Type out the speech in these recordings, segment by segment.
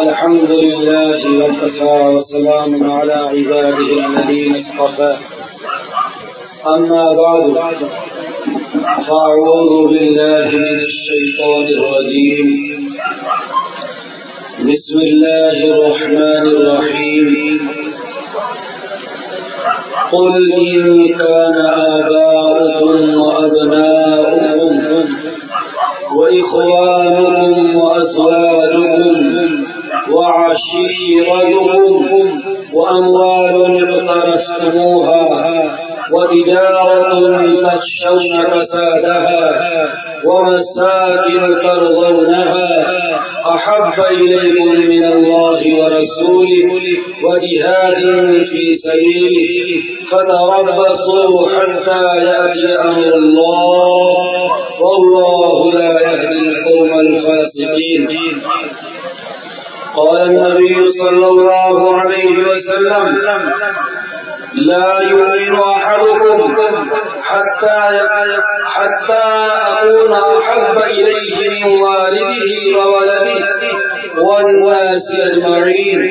الحمد لله وكفى وسلام على عباده الذين اصطفى أما بعد فأعوذ بالله من الشيطان الرجيم بسم الله الرحمن الرحيم قل إن كان آباؤكم وأبناؤكم وإخوانكم وأزواجكم وعشيرتكم وأموال اقترفتموها وتجارة تخشون كسادها ومساكن ترضونها أحب إليكم من الله ورسوله وجهاد في سبيله فتربصوا حتى يأتي أمر الله والله لا يهدي القوم الفاسقين. قال النبي صلى الله عليه وسلم لا يؤمن أحدكم حتى أكون أحب إليه من والده وولده والناس أجمعين.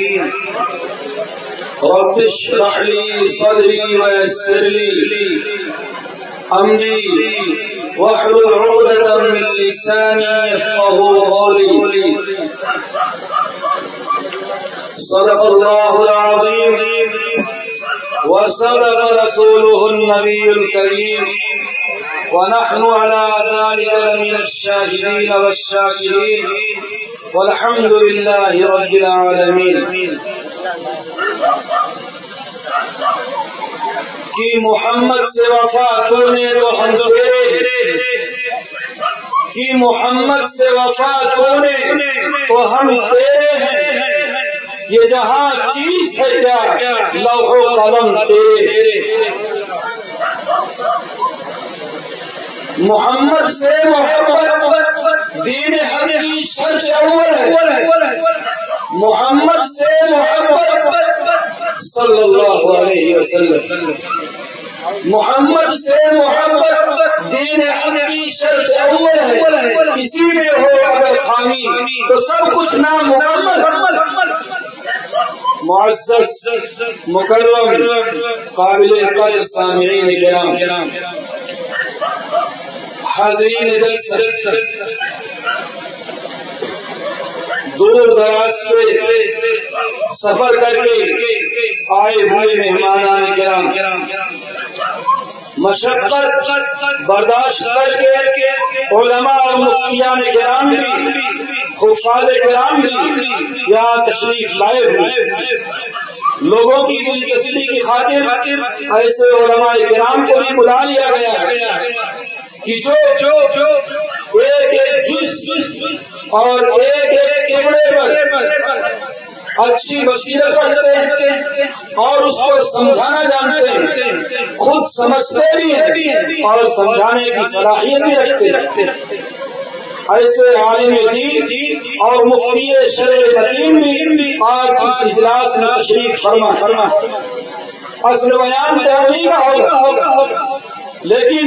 رب اشرح لي صدري ويسر لي أمري واحلل عقدة من لساني يفقهوا قولي. صدق الله العظيم وصدق رسوله النبي الكريم ونحن على ذلك من الشاهدين والشاكرين والحمد لله رب العالمين. کہ محمد سے وفا تونے تو ہم تیرے، کہ محمد سے وفا تونے تو ہم تیرے ہیں. یہ جہاں چیز ہے کیا لوح و قلم تیرے. محمد سے محبت دین حق کی شرط اول ہے. محمد سے محبت صلی اللہ علیہ وسلم، محمد سے محبت دین حق کی شرط اول ہے. کسی میں ہو اگر خامی تو سب کچھ نامکمل. معزز مکرم قابل قدر سامعین کرام، حاضرین جلسہ، دور دراز سے سفر کر کے آئے ہوئے مہمانان کرام، مشقت برداشت کر کے علماء اور مفتیان کرام بھی، حفاظ کرام بھی یہاں تشریف لائے ہوئے. لوگوں کی دلچسپی کی خاطر ایسے علماء کرام کو بھی بلا لیا گیا ہے کہ جو ایک ایک جز اور ایک ایک ٹکڑے پر اچھی بصیرت رکھتے ہیں اور اس کو سمجھانا جانتے ہیں، خود سمجھتے بھی ہیں اور سمجھانے کی صلاحیت بھی رکھتے ہیں. ایسے عالم دین اور مفتی شرع حکیم بھی آج اس اجلاس میں تشریف فرما. اصل بیان تو نہیں کا ہوگا، لیکن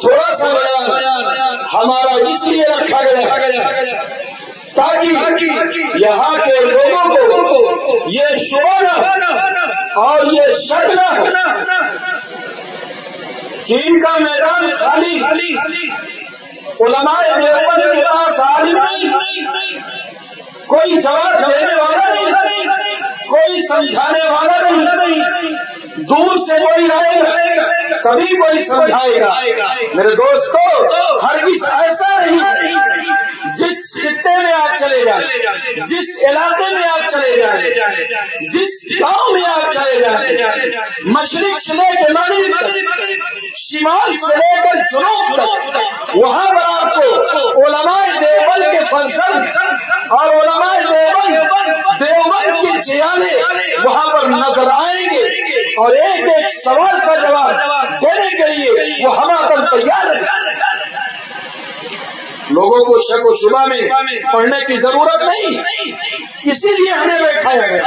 تھوڑا سا بیان ہمارا اس لیے رکھا گیا تاکہ یہاں کے لوگوں کو یہ شبہ نہ اور یہ شک نہ ہو کہ ان کا میدان خالی، علماء دیوبند کے پاس عالم نہیں، کوئی جواب دینے والا نہیں، کوئی سمجھانے والا نہیں. دور سے کوئی آئے گا کبھی کوئی سمجھائے گا. میرے دوستو، ہرگز ایسا نہیں. جس خطے میں آپ چلے جائیں، جس علاقے میں آپ چلے جائیں، جس گاؤں میں آپ چلے جائیں، مشرق سے لے کے مغرب تک، شمال سے لے کر جنوب تک، وہاں پر آپ کو علماء دیوبند کے فرزند اور علماء دیوبند کے چیالے وہاں پر نظر آئیں گے اور ایک ایک سوال کا جواب دینے کے لیے وہ ہمارا پر تیار ہے. لوگوں کو شک و شبہ میں پڑھنے کی ضرورت نہیں، اسی لیے ہمیں بیٹھایا گیا.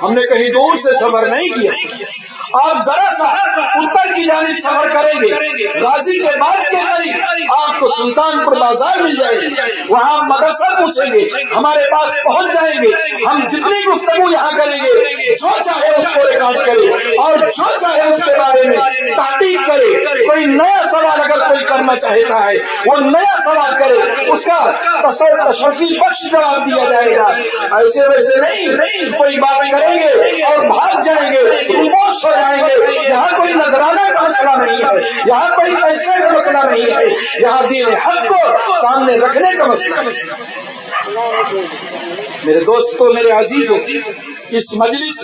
ہم نے کہیں دور سے سفر نہیں کیا، آپ ذرا سا اتر کی جانب سفر کریں گے، غازی کے بعد کے قریب آپ کو سلطان پور بازار مل جائے گی، وہاں مدرسہ پوچھیں گے، ہمارے پاس پہنچ جائیں گے، ہم جتنی گفتگو یہاں کریں گے جو چاہے اس کو ریکارڈ کرے اور جو چاہے اس کے بارے میں تحقیق کرے، کوئی نیا سوال اگر کوئی کرنا چاہتا ہے وہ نیا سوال کرے، اس کا تشفی بخش جواب دیا جائے گا۔ ایسے ویسے نہیں کوئی بات کریں گے اور بھاگ جائیں گے، روبوش ہو جائیں گے۔ یہاں کوئی نذرانہ کا مسئلہ نہیں ہے، یہاں کوئی پیسے کا مسئلہ نہیں ہے، یہاں دین حق کو سامنے رکھنے کا مسئلہ ہے۔ میرے دوستوں، میرے عزیزوں، اس مجلس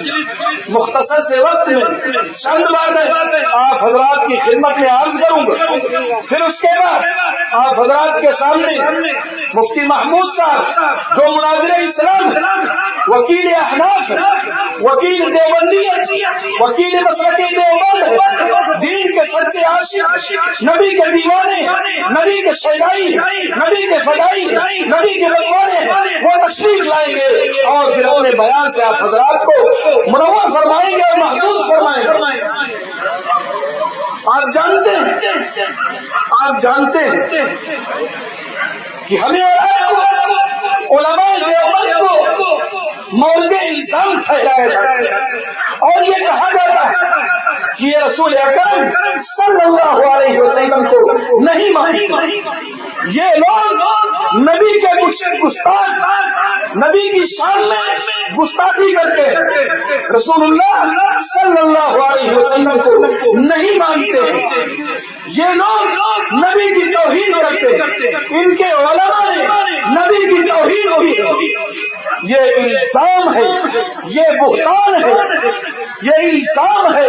مختصر سے وقت میں چند باتیں آپ حضرات کی خدمت میں عرض کروں گا، پھر اس کے بعد آپ حضرات کے سامنے مفتی محمود صاحب جو مناظر اسلام، وکیل احناف، وکیل دیوبندیت، وکیل مسلک دیوبند، دین کے سچے عاشق، نبی کے دیوانے، نبی کے شیدائی، نبی کے فدائی، نبی کے بلوانے، وہ تشریف لائیں گے اور پھر اپنے بیان سے آپ حضرات کو منور فرمائیں گے اور محفوظ فرمائیں گے۔ آپ جانتے ہیں کہ ہمیں علماء دیوبند کو مورد الزام ٹھہرایا جاتا ہے اور یہ کہا جاتا ہے کہ یہ رسول اکرم صلی اللہ علیہ وسلم کو نہیں مانتے، یہ لوگ نبی کے گستاخ، نبی کی شان میں گستاخی کرتے ہیں، رسول اللہ صلی اللہ علیہ وسلم کو نہیں مانتے، یہ لوگ نبی کی توہین کرتے، ان کے علماء نے نبی کی توہین کی، یہ الزام ہے، یہ بہتان ہے، یہ الزام ہے،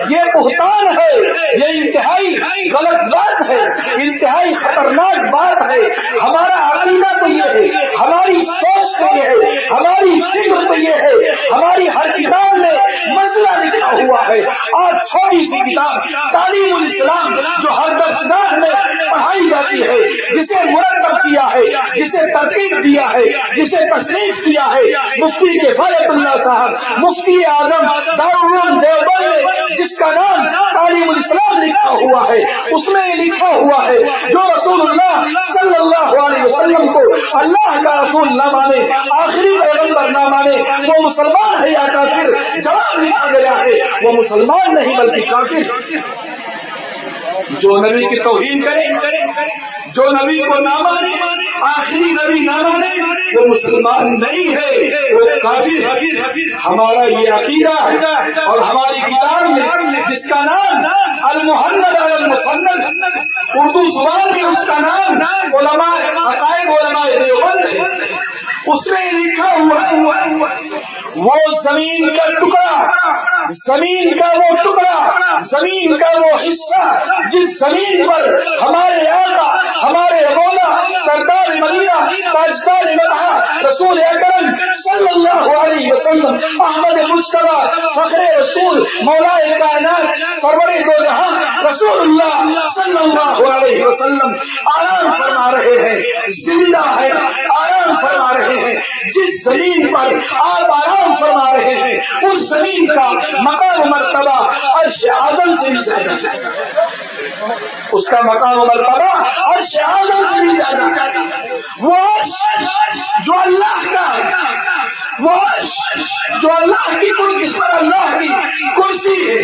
یہ بہتان ہے، یہ انتہائی غلط بات ہے، انتہائی خطرناک بات ہے۔ ہمارا عقیدہ تو یہ ہے، ہماری سوچ تو یہ ہے، ہماری فکر تو یہ ہے، ہماری ہر کتاب میں مسئلہ لکھا ہوا ہے۔ آج چھوٹی سی کتاب تعلیم الاسلام جو ہر درسگاہ میں پڑھائی جاتی ہے، جسے مرتب کیا ہے، جسے ترتیب دیا ہے، جسے تصنیف کیا ہے مفتی کفایت اللہ صاحب، مفتی اعظم دارالعلوم دیوبند میں، جس کا نام تعلیم الاسلام لکھا ہوا ہے، اس میں لکھا ہوا ہے جو رسول اللہ صلی اللہ علیہ وسلم کو اللہ کا رسول نہ مانے، آخری پیغمبر نہ مانے، وہ مسلمان ہے یا کافر؟ جواب لکھا گیا ہے وہ مسلمان نہیں بلکہ کافر۔ جو نبی کی توہین کرے، جو نبی کو نہ مانے، آخری نبی نہ مانے، وہ مسلمان نہیں ہے، وہ کافر ہے۔ ہمارا یہ عقیدہ اور ہماری کتاب میں جس کا نام المحند المسند، اردو زبان میں اس کا نام علماء عقائد علماء دیوبند ہے، اس میں لکھا ہوا وہ زمین کا ٹکڑا، زمین کا وہ ٹکڑا، زمین کا وہ حصہ جس زمین پر ہمارے آقا، ہمارے مولا، سردار مدینہ، تاجدار مدحہ، رسول اکرم صلی اللہ علیہ وسلم، احمد مجتبی، فخر رسول، مولا کائنات، سرور دو جہاں رسول اللہ صلی اللہ علیہ وسلم آرام فرما رہے ہیں، زندہ ہے، آرام فرما رہے ہیں۔ جس زمین پر آپ آرام فرما رہے ہیں اس زمین کا مقام و مرتبہ عرش اعظم سے بھی زیادہ ہے، اس کا مقام و مرتبہ عرش اعظم سے بھی زیادہ ہے۔ وہ عرش جو اللہ کا ہے، وہ عرش جو اللہ کی جس پر اللہ کی کرسی ہے،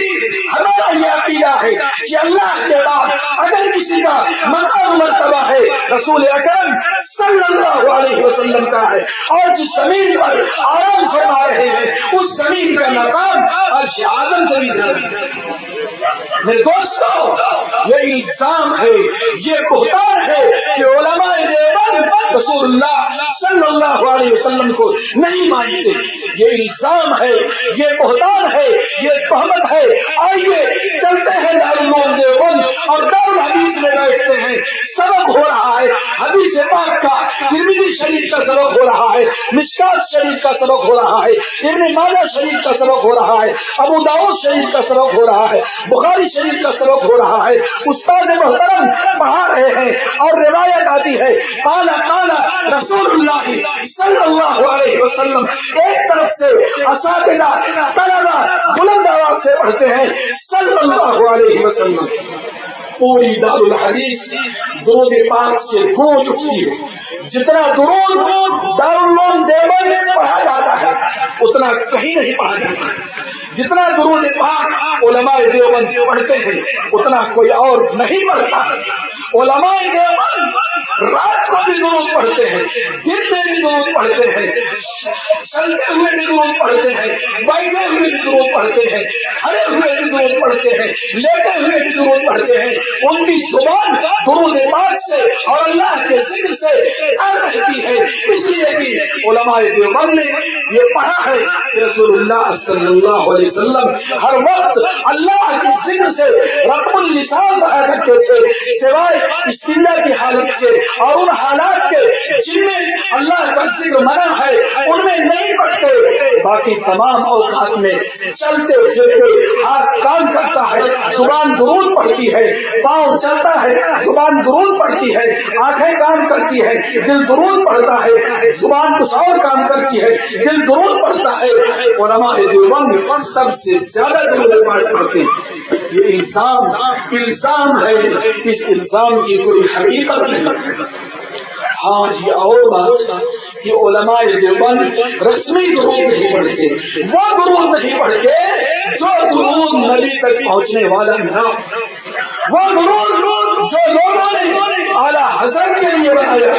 ہمارا یہ عقیدہ ہے کہ اللہ کے بعد اگر کسی کا مقام و مرتبہ ہے رسول اکرم صلی اللہ علیہ وسلم کا ہے، اور جس زمین پر آرام فرما رہے ہیں اس زمین کا مقام عرش اعظم سے بھی زیادہ ہے۔ میرے دوستو، یہ الزام ہے، یہ بہتان ہے کہ علماء دیوبند رسول اللہ صلی اللہ علیہ وسلم کو نہیں مانتے، یہ الزام ہے، یہ بہتان ہے، یہ تہمت ہے۔ آئیے چلتے ہیں دارالعلوم دیوبند اور دارالحدیث میں بیٹھتے ہیں، سبق ہو رہا ہے حدیث پاک کا، ترمذی شریف کا سبق ہو رہا ہے، مشکات شریف کا سبق ہو رہا ہے، ابن ماجہ شریف کا سبق ہو رہا ہے، ابو داؤد شریف کا سبق ہو رہا ہے، بخاری شریف کا سبق ہو رہا ہے۔ استاد محترم پڑھا رہے ہیں اور روایت آتی ہے قال قال رسول اللہ صلی اللہ علیہ وسلم ایک طرف سے اساتذہ طلبہ بلند آواز سے پڑھتے ہیں صلی اللہ علیہ وسلم. پوری دار الحدیث درود پاک سے گونج اٹھتی ہے. جتنا درود دارالعلوم دیوبند میں پڑھا جاتا ہے اتنا کہیں نہیں پڑھا جاتا ہے. جتنا درود پاک علماء دیوبند پڑھتے ہیں اتنا کوئی اور نہیں پڑھتا. علماء دیوبند رات کو بھی درود پڑھتے ہیں, دن میں بھی درود پڑھتے ہیں, چلتے ہوئے بھی درود پڑھتے ہیں, بیٹھے ہوئے بھی درود پڑھتے ہیں, کھڑے ہوئے بھی درود پڑھتے ہیں, لیٹے ہوئے بھی درود پڑھتے ہیں. ان کی زبان درود پاک سے اور اللہ کے ذکر سے تر رہتی ہے. اس لیے کہ علماء دیوبند نے یہ پڑھا ہے رسول اللہ صلی اللہ علیہ وسلم ہر وقت اللہ کے ذکر سے رب اللسان رہا کرتے تھے سوائے استنجا کی حالت سے اور ان حالات کے جن میں اللہ کا ذکر منع ہے ان میں نہیں پڑھتے. باقی تمام اوقات میں چلتے پھرتے ہاتھ کام کرتا ہے زبان درود پڑھتی ہے, پاؤں چلتا ہے زبان درود پڑھتی ہے, آنکھیں کام کرتی ہے دل درود پڑھتا ہے, زبان کچھ اور کام کرتی ہے دل درود پڑھتا ہے. علماء دیوبند سب سے زیادہ درود پڑھتے ہیں. یہ الزام ہے, اس الزام کی کوئی حقیقت نہیں. ہاں یہ اور بات کہ علماء دیوبند رسمی درود نہیں پڑھتے, وہ درود نہیں پڑھتے جو درود نبی تک پہنچنے والا نہ, وہ درود جو لوگوں نے اعلیٰ حضرت کے لیے بنایا,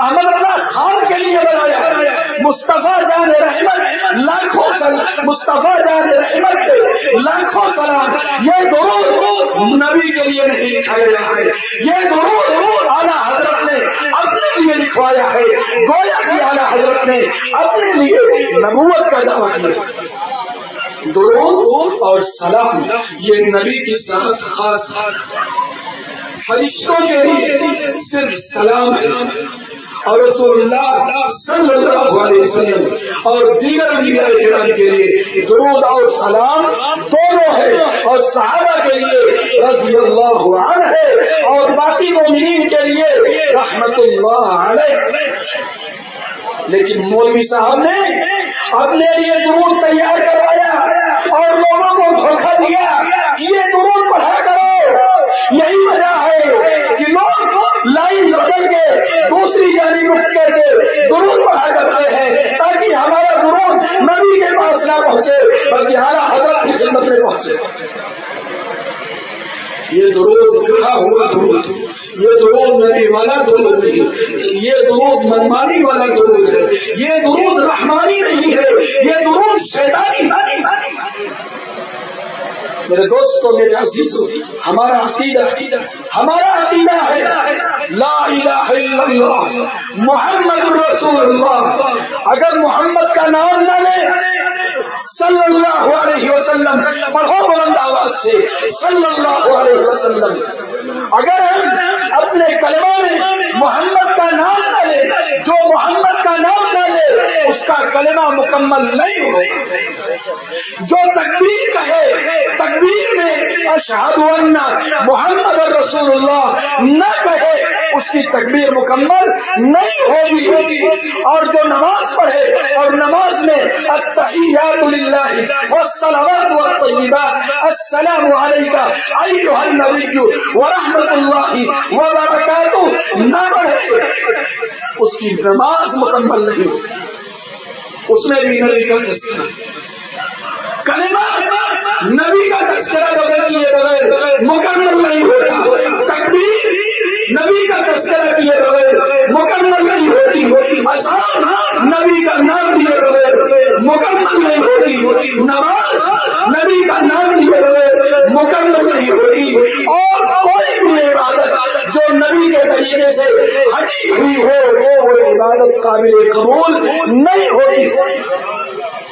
احمد اللہ خان کے لیے بنایا, مصطفیٰ جان رحمت لاکھوں سلام, مصطفیٰ جان رحمت پہ لاکھوں سلام. یہ درود نبی کے لیے نہیں لکھا گیا ہے, یہ درود اعلیٰ حضرت نے اپنے لیے لکھوایا ہے. گویا کہ اعلیٰ حضرت نے اپنے لیے نبوت کا دعویٰ کیا. درود اور سلام یہ نبی کی ذات خاص, فرشتوں کے لیے صرف سلام ہے اور رسول اللہ صلی اللہ علیہ وسلم اور دیگر انبیاء کرام کے لیے درود اور سلام دونوں ہے, اور صحابہ کے لیے رضی اللہ عنہ ہے اور باقی مومنین کے لیے رحمت اللہ علیہ. لیکن مولوی صاحب نے اپنے لیے درود تیار کروایا اور لوگوں کو دھوکہ دیا کہ یہ درود پڑھا کرو. یہی وجہ ہے کہ لوگ لائن بدل کے دوسری جانب رک کر کے درود پڑھا کرتے ہیں تاکہ ہمارا درود نبی کے پاس نہ پہنچے بلکہ اعلیٰ حضرت کی خدمت میں پہنچے. یہ درود لکھا ہوا درود, یہ درود نبی والا درود نہیں, یہ درود منمانی والا درود ہے, یہ درود رحمانی نہیں ہے, یہ درود شیطانی. میرے دوستوں میرے عزیزوں, ہمارا عقیدہ ہے لا الہ الا اللہ محمد رسول اللہ. اگر محمد کا نام نہ لے صلی اللہ علیہ وسلم, پڑھو بلند آواز سے صلی اللہ علیہ وسلم. اگر ہم اپنے کلمہ میں محمد کا نام نہ لے, جو محمد کا نام نہ لے اس کا کلمہ مکمل نہیں ہو. جو تکبیر کہے تکبیر میں اشہد ان محمد رسول اللہ نہ کہے اس کی تکبیر مکمل نہیں ہوگی. اور جو نماز پڑھے اور نماز میں التحیات للہ والصلوات والطیبات السلام علیک ایھا النبی ورحمۃ اللہ وبرکاتہ نہ پڑھے اس کی نماز مکمل نہیں ہوگی. اس میں بھی نبی کا تذکرہ, کلمہ نبی کا تذکرہ بغیر کیے بغیر مکمل نہیں ہوتا. تکبیر نبی کا تذکرہ کیے بغیر مکمل نہیں ہوتی. اذان نبی کا نام لیے بغیر مکمل نہیں ہوتی. نماز نبی کا نام لیے بغیر مکمل نہیں ہوتی. اور کوئی بھی عبادت جو نبی کے طریقے سے ہٹی ہوئی ہو وہ عبادت قابل قبول نہیں ہوتی,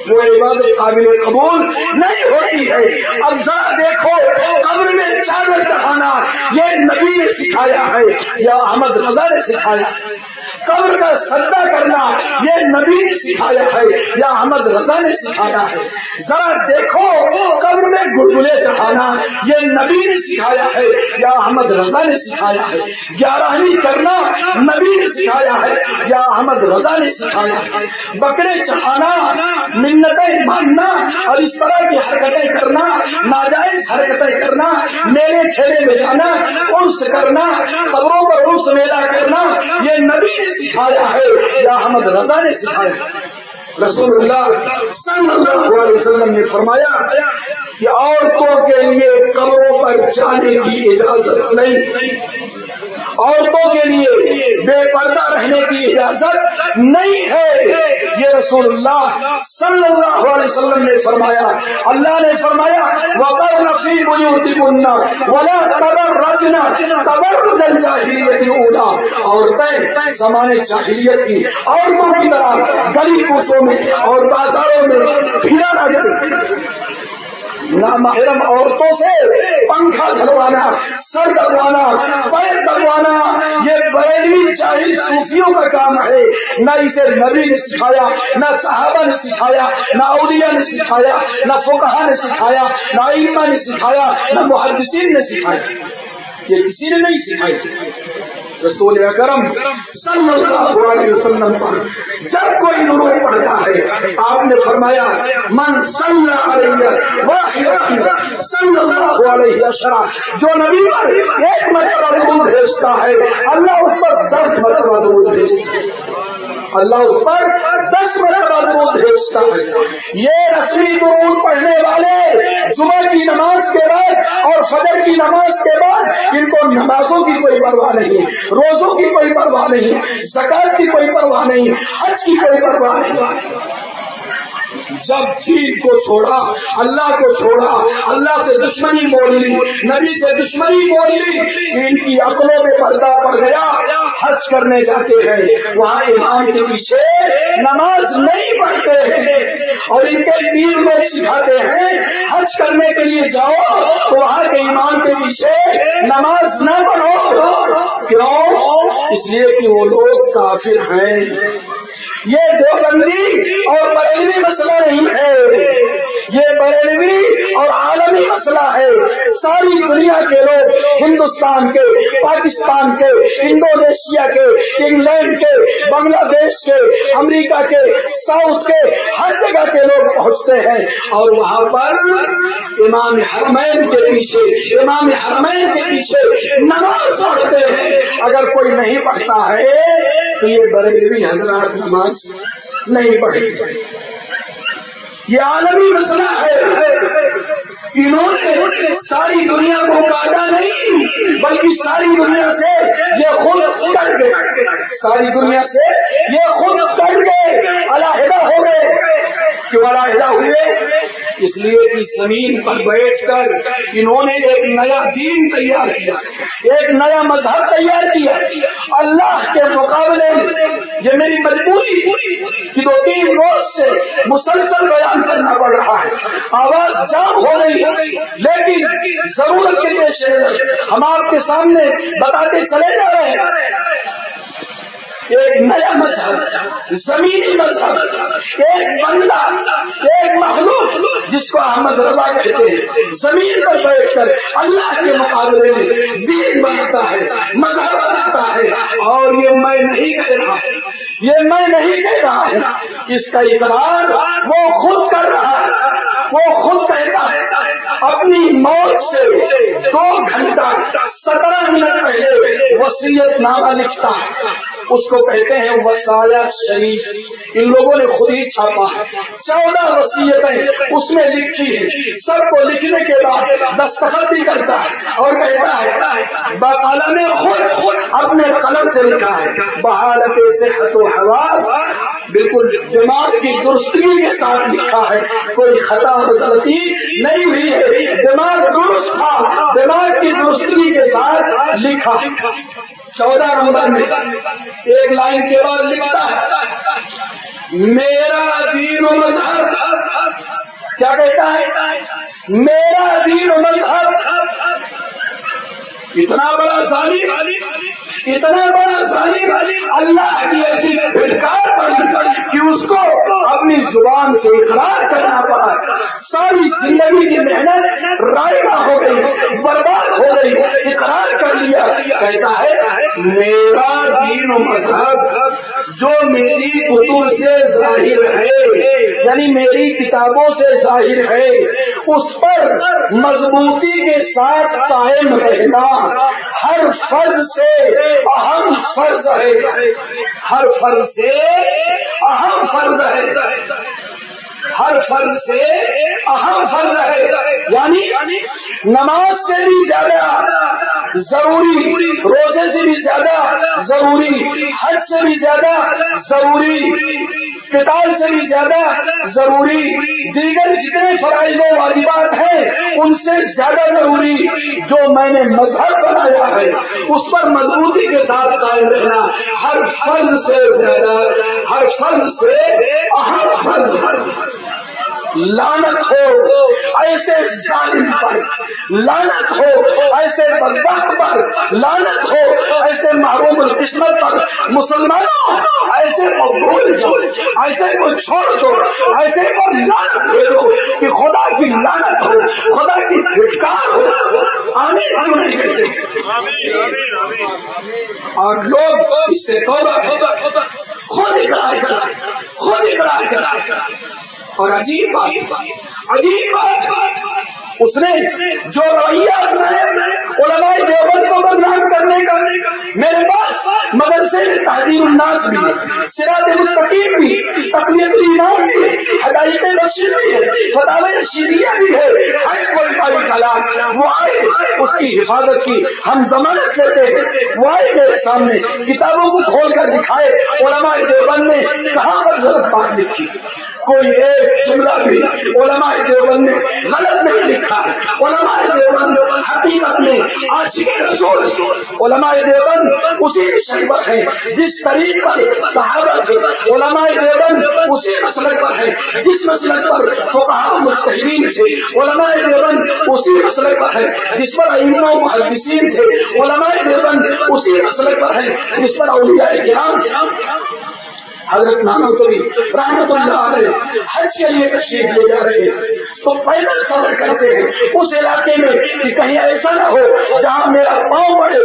وہ عبادت قابل قبول نہیں ہوتی ہے. اب ذرا دیکھو, قبر میں چادر چڑھانا یہ نبی نے سکھایا ہے یا احمد رضا نے سکھایا؟ قبر کا سجدہ کرنا یہ نبی نے سکھایا ہے یا احمد رضا نے سکھایا ہے؟ ذرا دیکھو قبر میں گلگلے چڑھانا یہ نبی نے سکھایا ہے یا احمد رضا نے سکھایا ہے؟ 11ویں کرنا نبی نے سکھایا ہے یا احمد رضا نے سکھایا ہے؟ بکرے چڑھانا، منتیں ماننا اور اس طرح کی حرکتیں کرنا، ناجائز حرکتیں کرنا، میلے ٹھیلے میں جانا، عرس کرنا، قبروں پر عرس میلہ کرنا، یہ نبی نے سکھایا ہے یا احمد رضا نے سکھایا ہے؟ رسول اللہ صلی اللہ علیہ وسلم نے فرمایا کہ عورتوں کے لیے قبروں پر جانے کی اجازت نہیں، عورتوں کے لیے بے پردہ رہنے کی اجازت نہیں ہے، یہ رسول اللہ صلی اللہ علیہ وسلم نے فرمایا۔ اللہ نے فرمایا وَقَرْنَ فِي بُيُوتِكُنَّ وَلَا تَبَرَّجْنَ تَبَرُّجَ الْجَاهِلِيَّةِ الْأُولَىٰ، عورتیں زمانے جاہلیت کی عورتوں کی طرح گلی کوچوں میں اور بازاروں میں پھرا نہ کریں، نامحرم عورتوں سے پنکھا جھلوانا، سر دبوانا، پیر دبوانا، یہ بریلوی جاہل صوفیوں کا کام ہے۔ نہ اسے نبی نے سکھایا، نہ صحابہ نے سکھایا، نہ اولیاء نے سکھایا، نہ فقہا نے سکھایا، نہ ائمہ نے سکھایا، نہ محدثین نے سکھایا، یہ کسی نے نہیں سکھائی۔ رسول اکرم صلی اللہ علیہ وسلم پر جب کوئی درود پڑھتا ہے آپ نے فرمایا من صلی علیہ واحد صلی اللہ علیہ وسلم، جو نبی پر ایک مرتبہ درود بھیجتا ہے اللہ اس پر 10 مرتبہ درود بھیجتا ہے، اللہ اس پر 10 مرتبہ درود بھیجتا ہے۔ یہ رسمی درود پڑھنے والے جمعہ کی نماز کے بعد اور فجر کی نماز کے بعد ان کو نمازوں کی کوئی پرواہ نہیں، روزوں کی کوئی پرواہ نہیں، زکات کی کوئی پرواہ نہیں، حج کی کوئی پرواہ نہیں۔ جب دین کو چھوڑا، اللہ کو چھوڑا، اللہ سے دشمنی مول لی، نبی سے دشمنی مول لی، ان کی عقلوں میں پردہ پڑ گیا، حج کرنے جاتے ہیں وہاں امام کے پیچھے نماز نہیں پڑھتے ہیں، اور ان کے پیر لوگ سکھاتے ہیں حج کرنے کے لیے جاؤ تو وہاں کے امام کے پیچھے نماز نہ پڑھو۔ کیوں؟ اس لیے کہ وہ لوگ کافر ہیں۔ یہ دیوبندی اور بریلوی مسئلہ نہیں ہے، یہ بریلوی اور عالمی مسئلہ ہے۔ ساری دنیا کے لوگ، ہندوستان کے، پاکستان کے، انڈونیشیا کے، انگلینڈ کے، بنگلہ دیش کے، امریکہ کے، ساؤتھ کے، ہر جگہ کے لوگ پہنچتے ہیں اور وہاں پر امام حرمین کے پیچھے، امام حرمین کے پیچھے نماز پڑھتے ہیں۔ اگر کوئی نہیں پڑھتا ہے تو یہ بریلوی حضرات نماز نہیں پڑھتے۔ یہ عالمی مسئلہ ہے، انہوں نے ساری دنیا کو کاٹا نہیں بلکہ ساری دنیا سے یہ خود کٹ گئے، ساری دنیا سے یہ خود کٹ گئے، علیحدہ ہو گئے۔ کیوں علیحدہ ہوئے؟ اس لیے کہ زمین پر بیٹھ کر انہوں نے ایک نیا دین تیار کیا، ایک نیا مذہب تیار کیا۔ اللہ کے مقابلے میں یہ میری مجبوری کہ 2-3 روز سے مسلسل بیان کرنا پڑ رہا ہے، آواز جام ہو رہی ہے، لیکن ضرورت کے پیش نظر ہم آپ کے سامنے بتاتے چلے جا رہے ہیں۔ ایک نیا مذہب، زمینی مذہب، ایک بندہ، ایک مخلوق جس کو احمد رضا کہتے ہیں، زمین پر بیٹھ کر اللہ کے مقابلے میں دین بناتا ہے، مذہب بناتا ہے۔ اور یہ میں نہیں کہہ رہا، یہ میں نہیں کہہ رہا ہوں، اس کا اقرار وہ خود کر رہا ہے، وہ خود کہتا ہے۔ اپنی موت سے 2 گھنٹہ 17 منٹ پہلے وصیت نامہ لکھتا ہے، اس کو کہتے ہیں وصایا شریف۔ ان لوگوں نے خود ہی چھاپا ہے، 14 وصیتیں اس میں لکھی ہے۔ سب کو لکھنے کے بعد دستخط بھی کرتا ہے اور کہتا ہے بقلم خود اپنے قلم سے لکھا ہے، بحالت صحت و حواس، بالکل دماغ کی درستگی کے ساتھ لکھا ہے، کوئی خطا اور غلطی نہیں ہوئی ہے، دماغ درست تھا، دماغ کی درستگی کے ساتھ لکھا۔ 14 نمبر میں ایک لائن کے بعد لکھتا ہے میرا دین و مذہب، کیا کہتا ہے؟ میرا دین و مذہب۔ اتنا بڑا ظالم، اتنا بڑا ظالم اللہ کی ایسی پھٹکار پڑی کہ زبان سے اقرار کرنا پڑا، ساری زندگی کی محنت رائگاں ہو گئی، برباد ہو گئی، اقرار کر لیا۔ کہتا ہے میرا دین و مذہب جو میری کتب سے ظاہر ہے، یعنی میری کتابوں سے ظاہر ہے، اس پر مضبوطی کے ساتھ قائم رہنا ہر فرض سے اہم فرض ہے، ہر فرض سے اہم فرض ہے، ہر فرض سے اہم فرض ہے، یعنی نماز سے بھی زیادہ ضروری، روزے سے بھی زیادہ ضروری، حج سے بھی زیادہ ضروری، قتال سے بھی زیادہ ضروری، دیگر جتنے فرائض و واجبات ہیں ان سے زیادہ ضروری جو میں نے مذہب بنایا ہے اس پر مضبوطی کے ساتھ قائم رہنا ہر فرض سے زیادہ، ہر فرض سے اہم فرض ہے۔ لعنت ہو ایسے ظالم پر، لعنت ہو ایسے بدبخت پر، لعنت ہو ایسے محروم القسمت پر۔ مسلمانوں ایسے کو بھول جاؤ، ایسے کو چھوڑ دو، ایسے کو لعنت دے دو کہ خدا کی لعنت ہو، خدا کی دھٹکار ہو۔ آمین کیوں نہیں کہتے؟ اور لوگ اس سے توبہ خود اقرار کرائے، خود اقرار کرائے۔ اور عجیب بات اس نے جو رویہ اپنایا علماء دیوبند کو بدنام کرنے کا، میرے پاس مدرسے میں تحذیر الناس بھی ہے، صراط مستقیم بھی، تقویت الایمان بھی ہے، ہدایت رشید بھی ہے، فتاوی رشیدیہ بھی ہے، ہر کوئی بڑی کلام وہ آئے اس کی حفاظت کی ہم ضمانت لیتے ہیں۔ وہ آئے میرے سامنے کتابوں کو کھول کر دکھائے علماء دیوبند نے کہاں پر غلط بات لکھی، کوئی ایک جملہ بھی علماء دیوبند نے غلط نہیں لکھا ہے۔ علماء دیوبند حقیقت میں عاشق رسول، علماء دیوبند اسی مشن پر ہے جس طریق پر صحابہ تھے، علماء دیوبند اسی مسلک پر ہے جس مسلک پر فقہاء مجتہدین تھے، علماء دیوبند اسی مسلک پر ہے جس پر ائمہ و محدثین تھے، علماء دیوبند اسی مسلک پر ہے جس پر اولیاء کرام تھے۔ حضرت نانوتوی رحمت اللہ علیہ حج کے لیے تشریف لے جا رہے تو پیدل سفر کرتے ہیں اس علاقے میں کہ کہیں ایسا نہ ہو جہاں میرا پاؤں پڑے،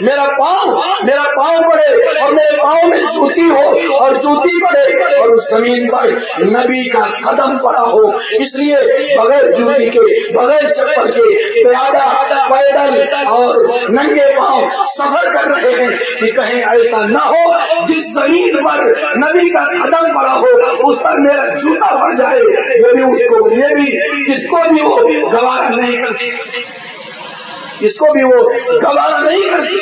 میرا پاؤں پڑے اور میرے پاؤں میں جوتی ہو اور جوتی پڑے اور اس زمین پر نبی کا قدم پڑا ہو، اس لیے بغیر جوتی کے، بغیر چپل کے پیادہ پیدل اور ننگے پاؤں سفر کر رہے ہیں کہ کہیں ایسا نہ ہو جس زمین پر نبی کا قدم پڑا ہو اس پر میرا جوتا پڑ جائے۔ یہ بھی اس کو بھی وہ گوارا نہیں کرتی، اس کو بھی وہ گوارا نہیں کرتی۔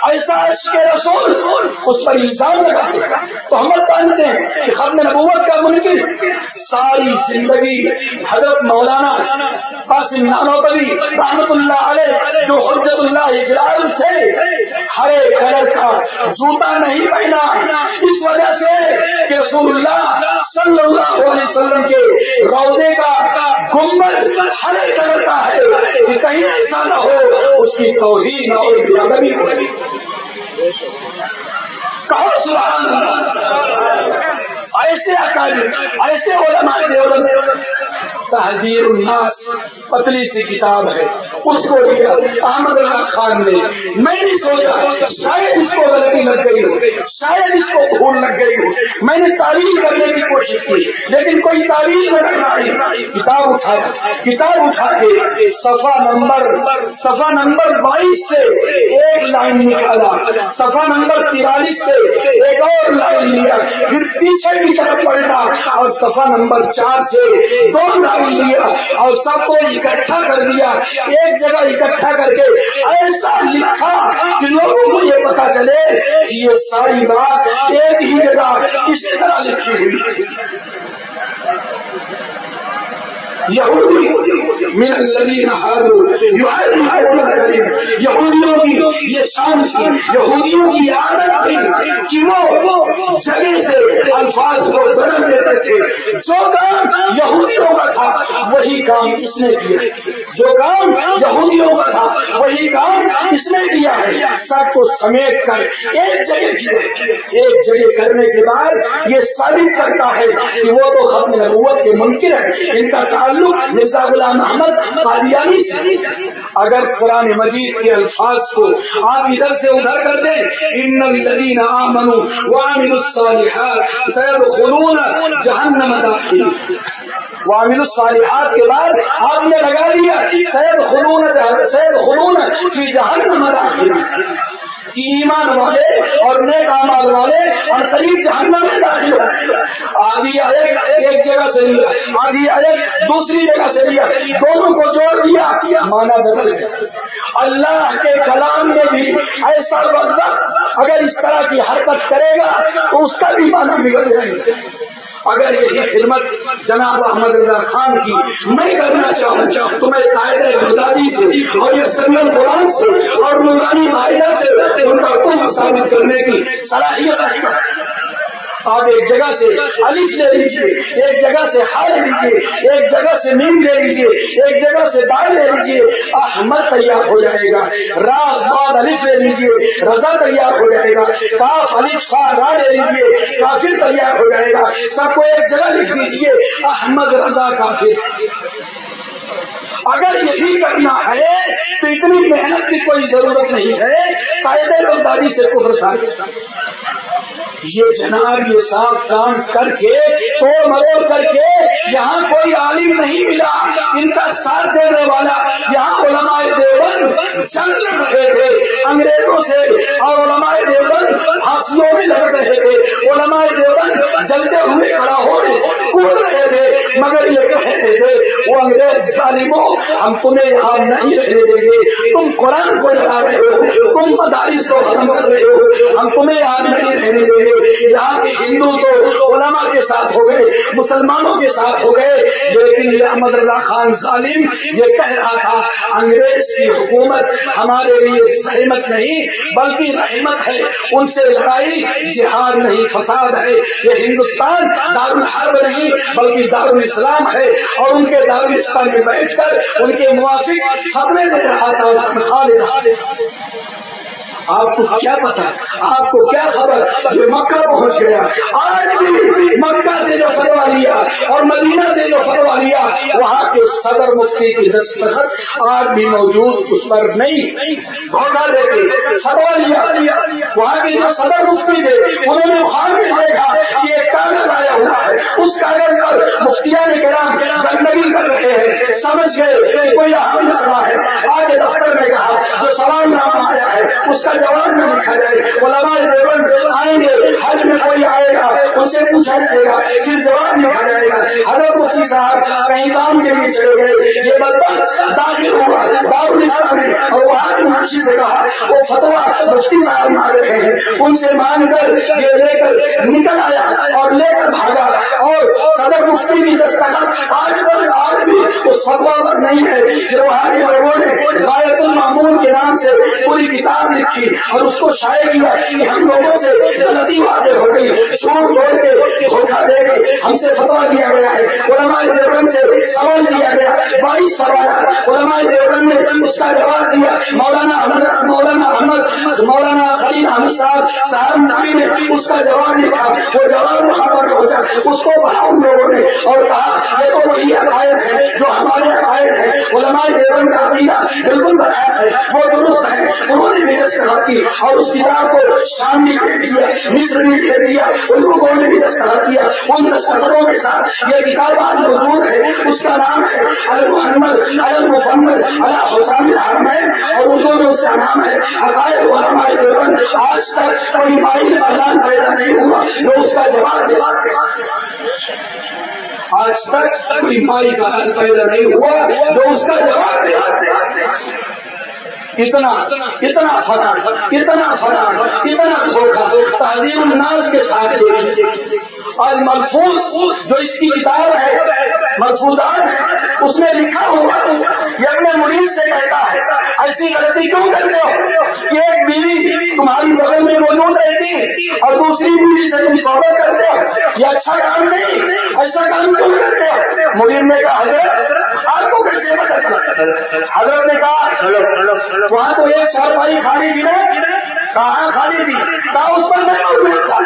ایسا عشق رسول اس پر الزام لگاتے تو ہم مانتے ہیں کہ ختم نبوت کا منکر ساری زندگی حضرت مولانا قاسم نانوتوی رحمت اللہ علیہ جو حجت اللہ فی الارض تھے، ہرے کلر کا جوتا نہیں پہنا اس وجہ سے کہ رسول اللہ صلی اللہ علیہ وسلم کے روضے کا گنبد ہرے کلر کا ہے کہ کہیں ایسا نہ ہو اس کی توہین اور بے ادبی ہو۔ کہو سبحان اللہ۔ ایسے اکابر، ایسے علماء دیوبند۔ تحذیر الناس پتلی سی کتاب ہے، اس کو لکھا احمد اللہ خان نے۔ میں نے سوچا شاید اس کو غلطی لگ گئی ہو، شاید اس کو بھول لگ گئی ہو، میں نے تعویل کرنے کی کوشش کی لیکن کوئی تعویل نظر نہ آئی۔ کتاب اٹھا کے صفحہ نمبر 22 سے ایک لائن نکالا، صفحہ نمبر 43 سے ایک اور لائن لیا، پھر پیچھے کی طرف پلٹا اور صفحہ نمبر 4 سے 2 لائن لیا اور سب کو اکٹھا کر دیا، ایک جگہ اکٹھا کر کے ایسا لکھا کہ لوگوں کو یہ پتا چلے کہ یہ ساری بات ایک ہی جگہ اسی طرح لکھی ہوئی۔ یہودی من الذین ہادوا یحرفون الکلم، یہودیوں کی یہ شان تھی، یہودیوں کی عادت تھی کہ وہ جگہ سے الفاظ کو بدل دیتے دیتے تھے. جو کام یہودیوں کا تھا وہی کام اس نے کیا. جو کام یہودیوں کا تھا وہی کام اس نے کیا ہے. سب کو سمیٹ کر ایک جگہ کیا. ایک جگہ کرنے کے بعد یہ ثابت کرتا ہے کہ وہ تو ختم نبوت کے منکر ہیں. ان کا تعلق مرزا غلام احمد قادیانی سے. اگر قرآن مجید کے الفاظ کو آپ ادھر سے ادھر کر دیں, ان الذین آمنوا وعملوا الصالحات سيدخلون جہنم داخلین. وعملوا الصالحات کے بعد آپ نے لگا دیا سيدخلون فی جہنم داخلین. ایمان والے اور نیک اعمال والے اور قریب جہنم میں داخل ہو. آدھی آیت ایک جگہ سے لیا, آدھی آیت دوسری جگہ سے لیا, دونوں کو جوڑ دیا, معنی بدل گیا. اللہ کے کلام میں بھی ایسا وقت اگر اس طرح کی حرکت کرے گا تو اس کا بھی معنی بگڑ جائے گا. اگر یہی خدمت جناب احمد رضا خان کی میں کرنا چاہوں تو میں قاعدہ بغدادی سے اور یہ سنن قرآن سے اور نورانی معاہدہ سے ان کا کچھ ثابت کرنے کی صلاحیت رکھتا ہے. آپ ایک جگہ سے الف لے لیجیے, ایک جگہ سے ہا لے لیجیے, ایک جگہ سے میم لے لیجیے, ایک جگہ سے دال لے لیجیے, احمد تیار ہو جائے گا. را بعد الف لے لیجیے, رضا تیار ہو جائے گا. کاف الف فا را لے لیجیے, کافر تیار ہو جائے گا. سب کو ایک جگہ لکھ دیجیے, احمد رضا کافر. اگر یہی کرنا ہے تو اتنی محنت کی کوئی ضرورت نہیں ہے. قاعدہ بغدادی سے کفر ثابت. یہ جناب یہ صاف کام کر کے توڑ مروڑ کر کے یہاں کوئی عالم نہیں ملا ان کا ساتھ دینے والا. یہاں علماء دیوبند جنگ لڑ رہے تھے انگریزوں سے, اور علماء دیوبند پھانسیوں میں لڑ رہے تھے. علماء دیوبند جلتے ہوئے کھڑا ہو کود رہے تھے, مگر یہ کہہ رہے تھے وہ انگریز ظالموں ہم تمہیں یہاں نہیں رہنے دیں گے. تم قرآن کو جلا رہے ہو, تم مدارس کو ختم کر رہے ہو, ہم تمہیں یہاں نہیں رہنے دیں گے. یہاں کے ہندو تو علماء کے ساتھ ہو گئے, مسلمانوں کے ساتھ ہو گئے, لیکن یہ احمد رضا خان ظالم یہ کہہ رہا تھا انگریز کی حکومت ہمارے لیے سہمت نہیں بلکہ رحمت ہے. ان سے لڑائی جہاد نہیں فساد ہے. یہ ہندوستان دارالحرب نہیں بلکہ دارالاسلام ہے. اور ان کے دارالاسلام میں بیٹھ کر ان کے موافق فتوے دے رہا تھا, تنخواہ لے رہا تھا. آپ کو کیا پتا, آپ کو کیا خبر, جو مکہ پہنچ گیا. آج بھی مکہ سے جو فتویٰ لیا اور مدینہ سے جو فتویٰ لیا وہاں کے صدر مفتی کی دستخط آج بھی موجود اس پر نہیں. دھوکہ دے کے فتویٰ لیا. وہاں کے جو صدر مفتی تھے انہوں نے خواب میں دیکھا کہ ایک کاغذ آیا ہوا ہے, اس کاغذ پر مفتیان کرام گندگی کر رہے ہیں. سمجھ گئے کہ کوئی اہم مسئلہ ہے. آج دفتر میں کہا جو سوال نامہ آیا ہے اس کا جواب میں لکھا جائے. علماء دیوبند آئیں گے, حج میں کوئی آئے گا ان سے پوچھا جائے گا, پھر جواب لکھا جائے گا. حضرت مفتی صاحب کہیں کام کے لیے چلے گئے, یہ بدبخت داخل ہوا دارالاسلام میں اور وہاں کی منشی سے کہا وہ فتویٰ مفتی صاحب مانگ رہے ہیں. ان سے مانگ کر یہ لے کر نکل آیا اور لے کر بھاگا. اور صدر مفتی کی دستخط آج بھی اس فتویٰ پر نہیں ہے. پھر وہاں کے لوگوں نے غایت المامون کے نام سے پوری کتاب لکھی اور اس کو شائع کیا کہ ہم لوگوں سے غلطی واضح ہو گئی, چھوٹ توڑ کے دھوکہ دے کے ہم سے فتویٰ دیا گیا ہے. علماء دیوبند سے سوال کیا گیا, 22 سوالات علماء دیوبند نے اس کا جواب دیا. مولانا خلیل احمد صاحب نبی نے اس کا جواب لکھا. وہ جواب وہاں پر پہنچا, اس کو پڑھا ان لوگوں نے اور کہا یہ تو وہی عقائد ہے جو ہمارے عقائد ہے. علماء دیوبند کا عقیدہ بالکل بتایا ہے, وہ درست ہے. انہوں نے بھی دستخط کی اور اس کتاب کو شام بھی بھیج دیا, مصر بھی بھیج دیا. ان لوگوں نے بھی دستخط کیا. ان دستخطوں کے ساتھ یہ کتاب آج موجود ہے. اس کا نام ہے المحمد المفمد علی حسام الحرمین اور اردو میں اس کا نام ہے عقائد علماء دیوبند. آج تک کوئی مائی اعلان پیدا نہیں ہوا جو اس کا جواب دے سکے. آج تک کوئی مائی کا حل پیدا نہیں ہوا جو اس کا جواب دے سکے. اتنا فرق, اتنا دھوکہ تہذیب الناس کے ساتھ. اور ملفوظ جو اس کی کتاب ہے ملفوظات ہے اس میں لکھا ہوا یہ اپنے مرید سے کہتا ہے ایسی غلطی کیوں کرتے ہو کہ ایک بیوی تمہاری بغل میں موجود رہتی ہے اور دوسری بیوی سے تم صحبت کرتے ہو، یہ اچھا کام نہیں، ایسا کام کیوں کرتے ہو؟ مرید نے کہا حضرت آپ کو کیسے پتا چلا؟ حضرت نے کہا وہاں تو ایک چارپائی خالی تھی نا، کہاں خالی تھی؟ کہا اس پر میں موجود تھا،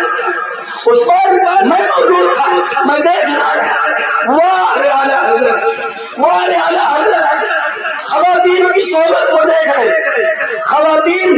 اس پر میں موجود تھا، میں دیکھ رہا تھا۔ واہ اعلیٰ حضرت خواتین کی صحبت کو دیکھ رہے، خواتین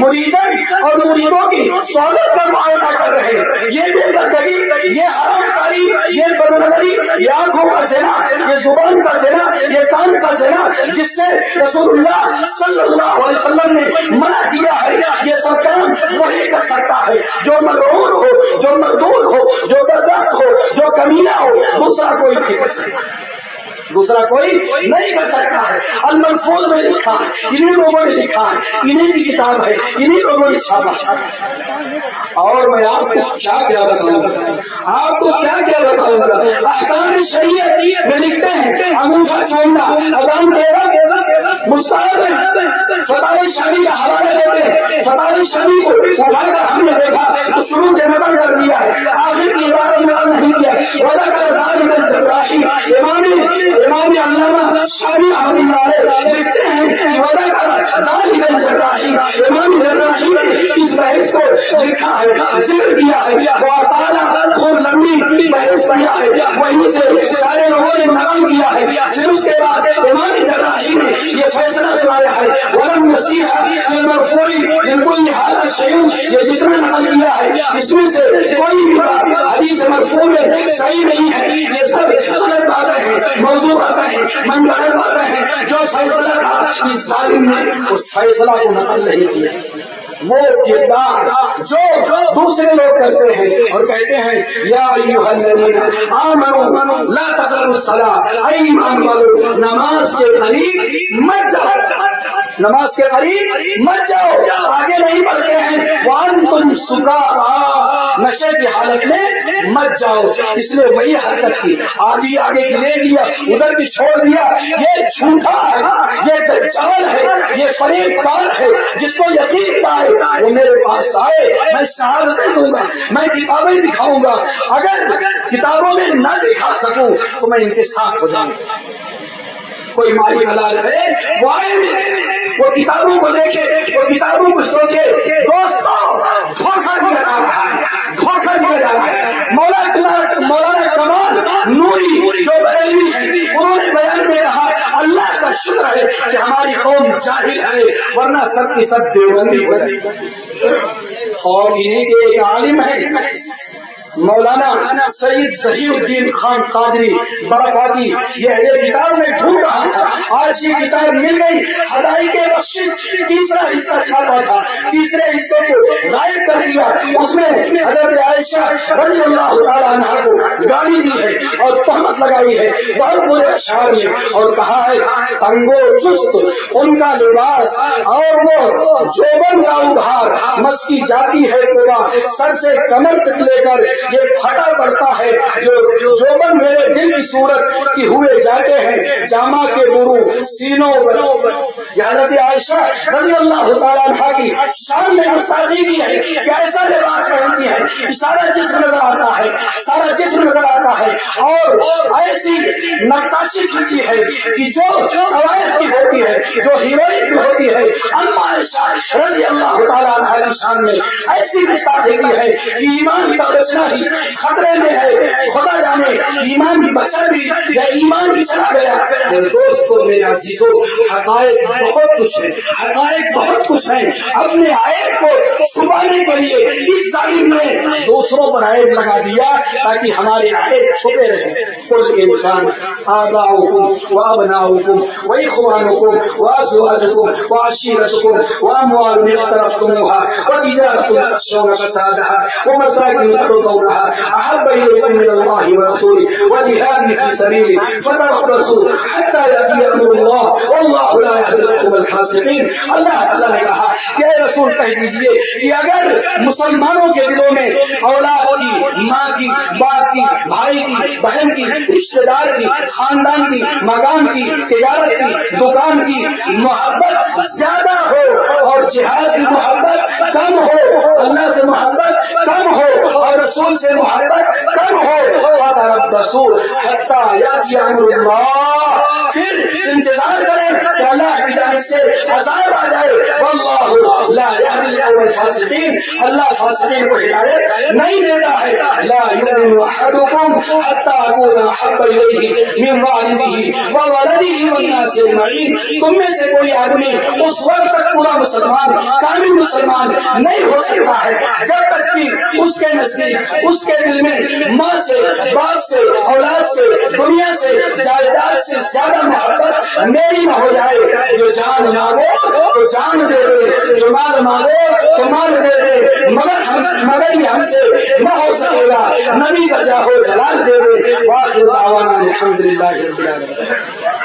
مریدن اور مریدوں کی صحبت کا معائنہ کر رہے، یہ بے بدگی، یہ حرام کاری، یہ بدنظری، یہ آنکھوں کا زنا، یہ زبان کا زنا، یہ کان کا زنا جس سے رسول اللہ صلی اللہ علیہ وسلم نے منع کیا ہے، یہ سب کام وہی کر سکتا ہے جو ملعون ہو، جو مردود ہو، جو بدبخت ہو، جو کمینہ ہو، دوسرا کوئی نہیں کر سکتا، دوسرا کوئی نہیں کر سکتا ہے۔ الملفوظ میں لکھا ہے، انہیں لوگوں نے لکھا ہے، انہیں کی کتاب ہے، انہیں لوگوں نے چھاپا۔ اور میں آپ کو کیا بتاؤں گا، آپ کو کیا بتاؤں گا، احکام شریعت میں لکھتے ہیں انگوٹھا چھوڑنا اذان کے وقت مستحب ہے۔ فتاوی شامی کا حوالہ دیتے ہیں، فتاوی شامی کو اٹھا کر ہم نے دیکھا تو شروع سے نقل کر دیا ہے، آخر کی عبارت نقل نہیں کیا۔ وضع کر امام علامہ شامی رحمۃ اللہ علیہ لکھتے ہیں کہ وضع کر ذالک الجراحی، امام جراحی نے اس بحث کو لکھا ہے، ذکر کیا ہے، بہت تعالیٰ خوب لمبی بحث کیا ہے، وہیں سے سارے لوگوں نے نقل کیا ہے۔ پھر اس کے بعد امام جراحی نے یہ فیصلہ سنایا ہے ولم نصیحہ فی المرفوع بالکل هذا شیء، یہ جتنا نقل کیا ہے اس میں سے کوئی بھی بات حدیث مرفوع میں صحیح نہیں ہے، یہ سب غلط باتیں ہیں، موضوع باتیں ہیں، منگڑ باتیں ہیں۔ جو فیصلہ تھا اس ظالم نے اس فیصلہ کو نقل نہیں کیا۔ وہ کردار جو دوسرے لوگ کرتے ہیں اور کہتے ہیں یا ایھا الذین آمنوا لا تقربوا الصلاۃ، اے ایمان والو نماز کے قریب مت جاؤ، نماز کے قریب مت جاؤ، آگے نہیں بڑھتے ہیں وانتم سکارا، نشے کی حالت میں مت جاؤ۔ اس نے وہی حرکت کی، آدھی آگے کی لے لیا، ادھر کی چھوڑ دیا۔ یہ جھوٹا ہے، یہ دجال ہے، یہ فریب کار ہے، جس کو یقین پائے وہ میرے پاس آئے، میں شہادتیں دوں گا، میں کتابیں دکھاؤں گا، اگر کتابوں میں نہ دکھا سکوں تو میں ان کے ساتھ ہو جاؤں گا۔ کوئی مالی حلال ہے وہ آئے بھی، وہ کتابوں کو دیکھے، وہ کتابوں کو سوچے۔ دوستوں دھوکہ دیا جا رہا ہے، دھوکہ دیا جا رہا ہے۔ مولانا کمال نوری جو بریلوی ہے انہوں نے بیان میں کہا اللہ کا شکر ہے کہ ہماری قوم جاہل ہے، ورنہ سب کی سب دیوبندی ہو جائے۔ اور انہیں کے ایک عالم ہے مولانا سید ظہیر الدین خان قادری برکاتی، یہ کتاب میں ڈھونڈ رہا تھا، آج یہ کتاب مل گئی۔ حدائق بخشش تیسرا حصہ چھاپا تھا، تیسرے حصے کو غائب کر دیا۔ اس میں حضرت عائشہ رضی اللہ تعالیٰ عنہا کو گالی دی ہے اور تہمت لگائی ہے بہت برے اشعار میں، اور کہا ہے تنگو چست ان کا لباس اور وہ جوبن کا ابھار، مسکی جاتی ہے پورا سر سے کمر تک لے کر یہ پھٹا پڑتا ہے، جو جوبن میرے دل کی صورت کی ہوئے جاتے ہیں، جامع کے برو سینوں پر۔ حضرت عائشہ رضی اللہ تعالیٰ عنہا کی شان میں گستاخی کی ہے کہ ایسا لباس پہنتی ہے کہ سارا جسم نظر آتا ہے، سارا جسم نظر آتا ہے، اور ایسی نقاشی کھینچی ہے کہ جو قواعد کی ہوتی ہے، جو ہیروئن کی ہوتی ہے۔ اما عائشہ رضی اللہ تعالیٰ عنہا کی شان میں ایسی گستاخی کی ہے کہ ایمان کا بچنا ہی خطرے میں ہے، خدا جانے ایمان کی بچا بھی یا ایمان بھی چلا گیا۔ میرے دوستوں، میرے عزیزوں، حقائق بہت کچھ ہے، حقائق بہت کچھ ہے۔ اپنے عیب کو چھپانے کے لیے اس ظالم نے دوسروں پر عیب لگا دیا تاکہ ہمارے عیب چھپے رہے۔ قل ان کان آباؤکم وابناؤکم واخوانکم وازواجکم وعشیرتکم واموال اقترفتموها وتجارة تخشون فسادها ومساكن ترضونها احب اليكم من الله ورسوله وجهاد في سبيله فتربصوا حتى يأتي أمر الله والله لا يهدي القوم الفاسقين. اللہ تعالیٰ نے کہا کہ اے رسول کہہ دیجئے کہ اگر مسلمانوں کے دلوں میں اولاد کی، ماں کی، باپ کی، بھائی کی، بہن کی، رشتے دار کی، خاندان کی، مکان کی، تجارت کی، دکان کی محبت زیادہ ہو اور جہاد کی محبت کم ہو، اللہ سے محبت کم ہو اور رسول سے محبت کم ہو، فتربصوا حتى يأتي أمر الله، پھر انتظار کریں کہ اللہ کی جانب سے عذاب آ جائے. واللہ لا يهدي القوم الفاسقين، اللہ فاسقین کو ہدایت نہیں دیتا ہے. لا يؤمن أحدكم حتى أكون أحب إليه من والده وولده والناس أجمعين. تم میں سے کوئی آدمی اس وقت تک پورا مسلمان، کامل مسلمان نہیں ہو سکتا ہے جب تک کہ اس کے نزدیک، اس کے دل میں ماں سے، باپ سے، اولاد سے، دنیا سے، جائیداد سے زیادہ محبت میری نہ ہو جائے. جو جان مانگو تو جان دے دے، جو مال مانگو تو مال دے دے، مگر یہ ہم سے نہ ہو سکے گا. نبی کا جاہو جلال دے دے. واخر دعوانا الحمدللہ رب العالمین.